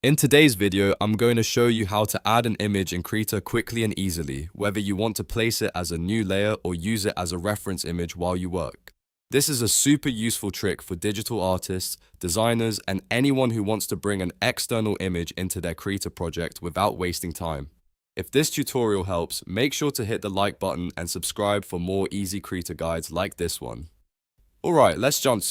In today's video, I'm going to show you how to add an image in Krita quickly and easily, whether you want to place it as a new layer or use it as a reference image while you work. This is a super useful trick for digital artists, designers, and anyone who wants to bring an external image into their Krita project without wasting time. If this tutorial helps, make sure to hit the like button and subscribe for more easy Krita guides like this one. Alright, let's jump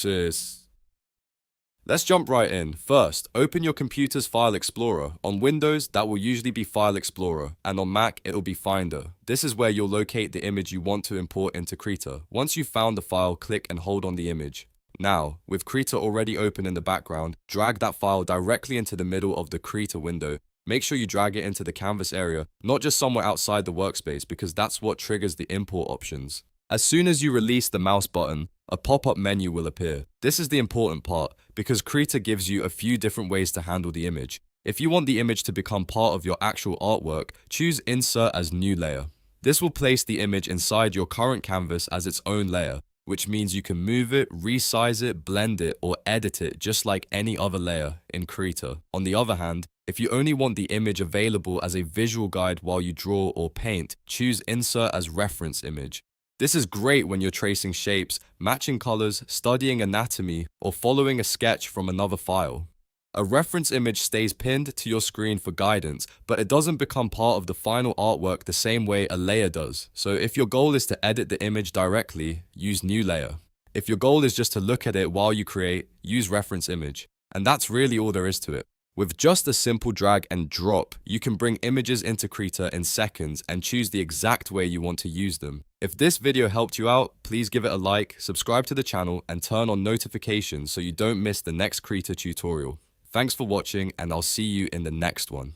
right in. First, open your computer's File Explorer. On Windows, that will usually be File Explorer, and on Mac, it'll be Finder. This is where you'll locate the image you want to import into Krita. Once you've found the file, click and hold on the image. Now, with Krita already open in the background, drag that file directly into the middle of the Krita window. Make sure you drag it into the canvas area, not just somewhere outside the workspace, because that's what triggers the import options. As soon as you release the mouse button, a pop-up menu will appear. This is the important part, because Krita gives you a few different ways to handle the image. If you want the image to become part of your actual artwork, choose Insert as New Layer. This will place the image inside your current canvas as its own layer, which means you can move it, resize it, blend it, or edit it just like any other layer in Krita. On the other hand, if you only want the image available as a visual guide while you draw or paint, choose Insert as Reference Image. This is great when you're tracing shapes, matching colors, studying anatomy, or following a sketch from another file. A reference image stays pinned to your screen for guidance, but it doesn't become part of the final artwork the same way a layer does. So if your goal is to edit the image directly, use New Layer. If your goal is just to look at it while you create, use Reference Image. And that's really all there is to it. With just a simple drag and drop, you can bring images into Krita in seconds and choose the exact way you want to use them. If this video helped you out, please give it a like, subscribe to the channel, and turn on notifications so you don't miss the next Krita tutorial. Thanks for watching, and I'll see you in the next one.